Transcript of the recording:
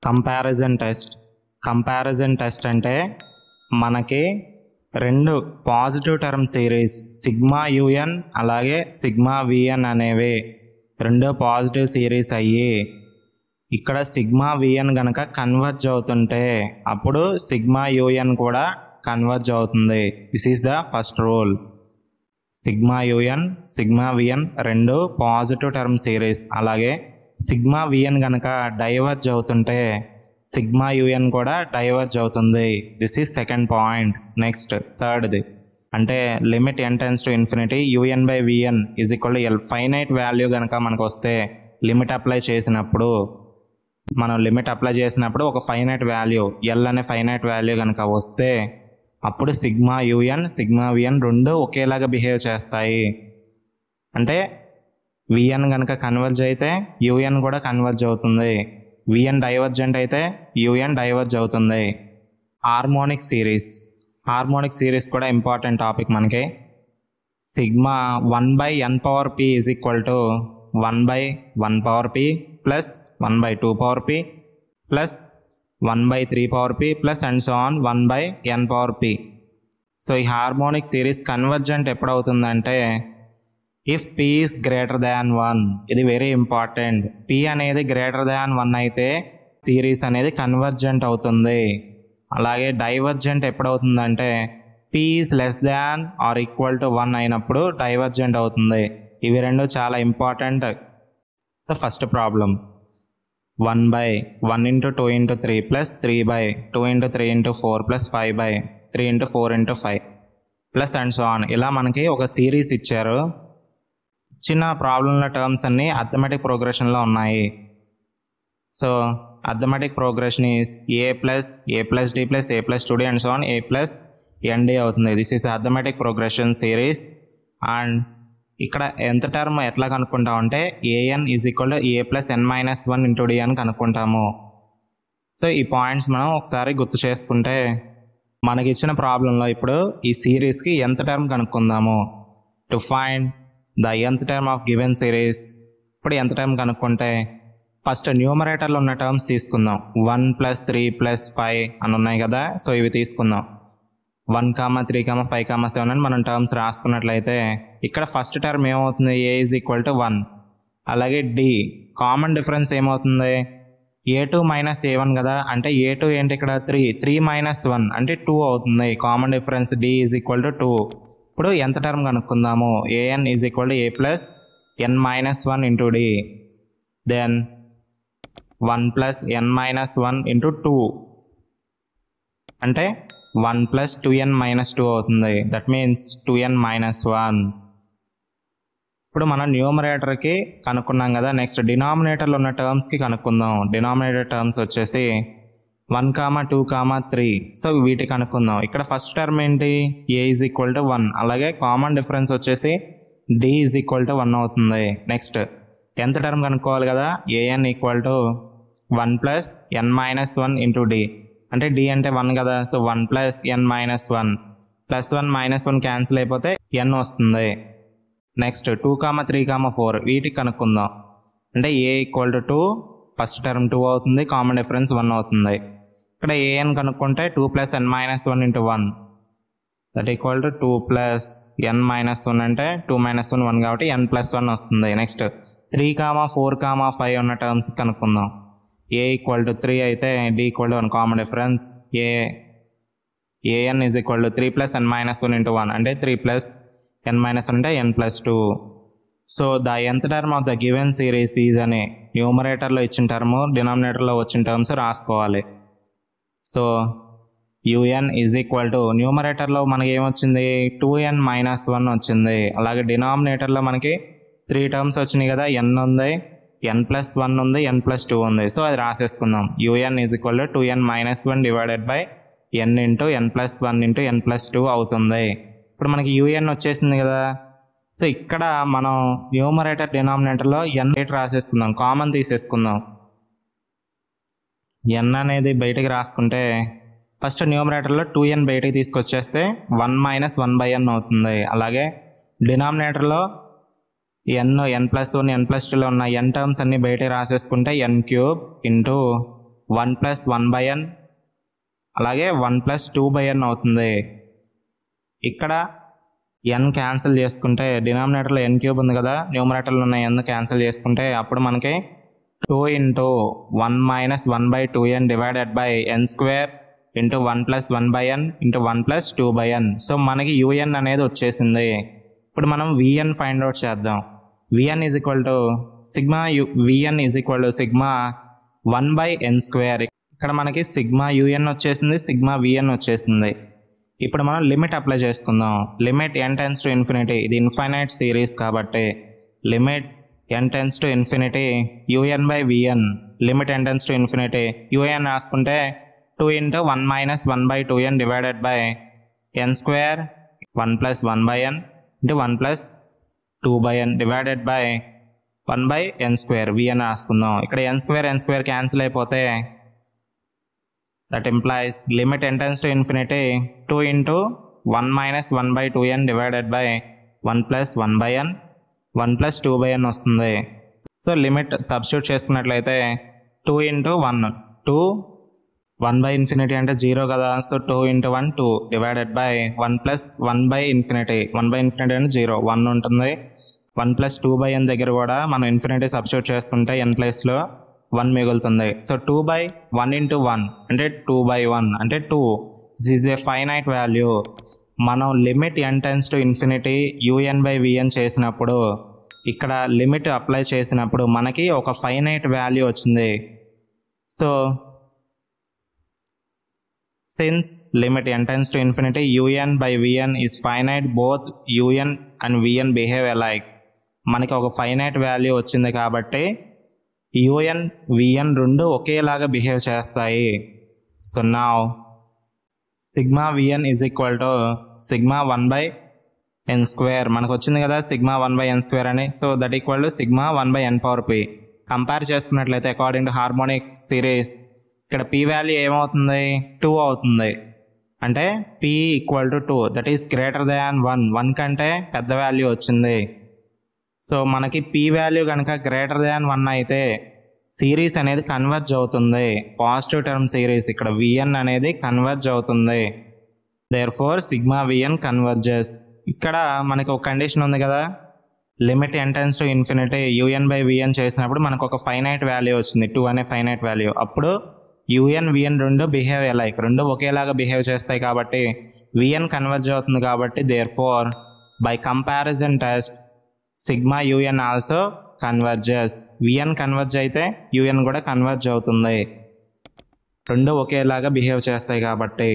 Comparison test అంటే మనకి రెండు positive term series sigma UN అలాగే సిగ్మా విఎన్ అనేవి రెండు పాజిటివ్ సిరీస్ అయ్యి ఇక్కడ సిగ్మా విఎన్ కనుక కన్వర్జ్ అవుతుంటే అప్పుడు సిగ్మా యూఎన్ కూడా కన్వర్జ్ అవుతుంది. This is the first rule. Sigma U N sigma V N రెండు పాజిటివ్ టర్మ్ సిరీస్, అలాగే సిగ్మా విఎన్ కనుక డైవర్జ్ అవుతుంటే సిగ్మా యూఎన్ కూడా డైవర్జ్ అవుతుంది. This is second point. Next థర్డ్ది అంటే limit n tends to infinity U N by V N is equal to L. Finite value కనుక మనకు వస్తే లిమిట్ అప్లై చేసినప్పుడు ఒక ఫైనైట్ వాల్యూ ఎల్ అనే ఫైనైట్ వాల్యూ కనుక వస్తే అప్పుడు సిగ్మా యూఎన్ సిగ్మా విఎన్ రెండు ఒకేలాగా బిహేవ్ చేస్తాయి. అంటే విఎన్ కనుక కన్వర్జ్ అయితే యూఎన్ కూడా కన్వర్జ్ అవుతుంది, విఎన్ డైవర్జెంట్ అయితే యూఎన్ డైవర్జ్ అవుతుంది. హార్మోనిక్ సిరీస్ కూడా ఇంపార్టెంట్ టాపిక్ మనకి. Sigma 1/n⁴p is equal to 1/1⁴p plus 1/2⁴p plus 1/3⁴p plus and so on 1/n⁴p. So ఈ హార్మోనిక్ సిరీస్ కన్వర్జెంట్ ఎప్పుడవుతుందంటే if p is greater than 1. ఇది very important. p అనేది greater than 1 అయితే series అనేది convergent అవుతుంది. అలాగే divergent ఎప్పుడవుతుందంటే p is less than or equal to 1 అయినప్పుడు డైవర్జెంట్ అవుతుంది. ఇవి రెండు చాలా important. So first problem 1/1 × 2 × 3 plus 3/2 × 3 × 4 plus 5/3 × 4 × 5 plus and so on. ఇలా మనకి ఒక సిరీస్ ఇచ్చారు. చిన్న ప్రాబ్లంలో టర్మ్స్ అన్నీ అర్థమెటిక్ ప్రోగ్రెషన్లో ఉన్నాయి. So arithmetic progression is a plus d plus a plus 2d and so on a plus nd అవుతుంది. This is arithmetic progression series. And ఇక్కడ ఎంత టర్మ్ ఎట్లా కనుక్కుంటామంటే an is equal to a plus n-1 into d అని కనుక్కుంటాము. So ఈ points మనం ఒకసారి గుర్తు చేసుకుంటే మనకి ఇచ్చిన ప్రాబ్లంలో ఇప్పుడు ఈ సిరీస్కి ఎంత టర్మ్ కనుక్కుందాము. To find the nth term of given series. ఇప్పుడు ఎంత టర్మ్ కనుక్కుంటే ఫస్ట్ న్యూమరేటర్లో ఉన్న టర్మ్స్ తీసుకుందాం. 1 + 3 + 5 అని ఉన్నాయి కదా, సో ఇవి తీసుకుందాం. 1, 3, 5, 7 అని మనం టర్మ్స్ రాసుకున్నట్లయితే ఇక్కడ ఫస్ట్ టర్మ్ ఏమవుతుంది, a ఈజ్ ఈక్వల్ టు 1. అలాగే d కామన్ డిఫరెన్స్ ఏమవుతుంది, a2 మైనస్ a1 కదా, అంటే a2 ఏంటి ఇక్కడ 3 మైనస్ 1 అంటే 2 అవుతుంది. Common difference d is equal to 2. ఇప్పుడు ఎంత టర్మ్ కనుక్కుందాము, an is equal to a plus n-1 into d, then 1 plus n-1 into 2 అంటే 1 ప్లస్ 2n-2 అవుతుంది. That means 2n-1. ఇప్పుడు మనం న్యూమరేటర్కి కనుక్కున్నాం కదా, నెక్స్ట్ డినామినేటర్లో ఉన్న టర్మ్స్కి కనుక్కుందాం. డినామినేటర్ టర్మ్స్ వచ్చేసి 1, 2, 3. సో వీటి కనుక్కుందాం. ఇక్కడ ఫస్ట్ టర్మ్ ఏంటి, a ఈజ్ ఈక్వల్ టు 1. అలాగే కామన్ డిఫరెన్స్ వచ్చేసి d ఈజ్ ఈక్వల్ టు 1 అవుతుంది. నెక్స్ట్ ఎంత టర్మ్ కనుక్కోవాలి కదా, an equal to 1 plus n-1 into d, అంటే d అంటే 1 కదా, so 1 plus n-1 plus 1 minus 1 cancel అయిపోతే n వస్తుంది. నెక్స్ట్ 2, 3, 4 వీటికి కనుక్కుందాం. అంటే a equal to 2, first term 2 అవుతుంది, కామన్ డిఫరెన్స్ 1 అవుతుంది. ఇక్కడ an కనుక్కుంటే 2 plus n-1 into 1 that equal to 2 plus n-1 అంటే 2 మైనస్ 1 1 కాబట్టి n+1 వస్తుంది. నెక్స్ట్ 3, 4, 5 ఉన్న టర్మ్స్ కనుక్కుందాం. a ఈక్వల్ టు 3 అయితే d equal to 1 common difference, an is equal to 3 plus n-1 into 1 అంటే 3 ప్లస్ n-1 అంటే n+2. So the nth term of the given series is అని న్యూమరేటర్లో ఇచ్చిన టర్ము డినామినేటర్లో వచ్చిన టర్మ్స్ రాసుకోవాలి. So un is equal to న్యూమరేటర్లో మనకి ఏమొచ్చింది 2n-1 వచ్చింది. అలాగే డినామినేటర్లో మనకి 3 టర్మ్స్ వచ్చినాయి కదా, n ఉంది, n+1 ఉంది, n+2 ఉంది. సో అది రాసేసుకుందాం. un is equal to 2n-1 divided by n into n+1 into n+2 అవుతుంది. ఇప్పుడు మనకి un వచ్చేసింది కదా. సో ఇక్కడ మనం న్యూమరేటర్ డినామినేటర్లో n బయట రాసేసుకుందాం, కామన్ తీసేసుకుందాం. n అనేది బయటకి రాసుకుంటే ఫస్ట్ న్యూమరేటర్లో 2n బయటకి తీసుకొచ్చేస్తే 1 మైనస్ 1/n అవుతుంది. అలాగే డినామినేటర్లో n+1 n+2లో ఉన్న n టర్మ్స్ అన్ని బయటకి రాసేసుకుంటే n³ ఇంటూ 1 ప్లస్ 1/n అలాగే 1 ప్లస్ 2/n అవుతుంది. ఇక్కడ n క్యాన్సిల్ చేసుకుంటే డినామినేటర్లో n క్యూబ్ ఉంది కదా, న్యూమరేటర్లో ఉన్న n క్యాన్సిల్ చేసుకుంటే అప్పుడు మనకి 2 into 1 minus 1/2n divided by n square into 1 plus 1/n into 1 plus 2/n. So మనకి un అనేది వచ్చేసింది. ఇప్పుడు మనం vn ఫైండ్ అవుట్ చేద్దాం. vn is equal to sigma vn is equal to sigma 1/n square. ఇక్కడ మనకి సిగ్మా un వచ్చేసింది, sigma vn వచ్చేసింది. ఇప్పుడు మనం లిమిట్ అప్లై చేసుకుందాం. Limit n tends to infinity, ఇది ఇన్ఫైనైట్ సిరీస్ కాబట్టి limit n tends to infinity un/vn. Limit n tends to infinity un రాసుకుంటే 2 into 1 minus 1/2n divided by n square 1 plus 1/n into 1 plus 2/n divided by 1/n square vn రాసుకుందాం. ఇక్కడ n square cancel అయిపోతే that implies limit n tends to infinity 2 into 1 minus 1/2n divided by 1 plus 1/n 1 plus 2/n వస్తుంది. So limit substitute చేసుకున్నట్లయితే 2 into 1 2 1/infinity అంటే 0 కదా, so 2 into 1 2 divided by 1 plus 1/infinity 1/infinity అంటే 0 1 ఉంటుంది. 1 plus 2/n దగ్గర కూడా మనం ఇన్ఫినిటీ సబ్స్టిట్యూట్ చేసుకుంటే n ప్లేస్లో 1 మిగులుతుంది. సో 2/1 into 1 అంటే 2/1 అంటే 2. This is a finite value. మనం limit n tends to infinity un/vn చేసినప్పుడు, ఇక్కడ లిమిట్ అప్లై చేసినప్పుడు మనకి ఒక ఫైనైట్ వాల్యూ వచ్చింది. So since limit n tends to infinity un/vn is finite, both un and vn behave alike. మనకి ఒక finite value వచ్చింది కాబట్టి un vn రెండు ఒకేలాగా బిహేవ్ చేస్తాయి. So now sigma vn is equal to sigma 1/n square మనకు వచ్చింది కదా, సిగ్మా 1/n స్క్వేర్ అని. So that equal to sigma 1/n⁴p. Compare చేసుకున్నట్లయితే అకార్డింగ్ టు హార్మోనిక్ సిరీస్ ఇక్కడ p వాల్యూ ఏమవుతుంది, 2 అవుతుంది. అంటే p equal to 2, that is greater than 1 కంటే పెద్ద వాల్యూ వచ్చింది. సో మనకి p వాల్యూ కనుక గ్రేటర్ దాన్ 1 అయితే సిరీస్ అనేది కన్వర్జ్ అవుతుంది, పాజిటివ్ టర్మ్ సిరీస్. ఇక్కడ vn అనేది కన్వర్జ్ అవుతుంది. Therefore sigma vn converges. ఇక్కడ మనకి ఒక కండిషన్ ఉంది కదా, limit n tends to infinity un/vn చేసినప్పుడు మనకు ఒక ఫైనైట్ వాల్యూ వచ్చింది, 2 అనే ఫైనైట్ వాల్యూ. అప్పుడు un vn రెండు బిహేవ్ లైక్, రెండు ఒకేలాగా బిహేవ్ చేస్తాయి కాబట్టి vn కన్వర్జ్ అవుతుంది. కాబట్టి therefore by comparison test sigma un also converges. vn converge అయితే un కూడా కన్వర్జ్ అవుతుంది, రెండు ఒకేలాగా బిహేవ్ చేస్తాయి కాబట్టి.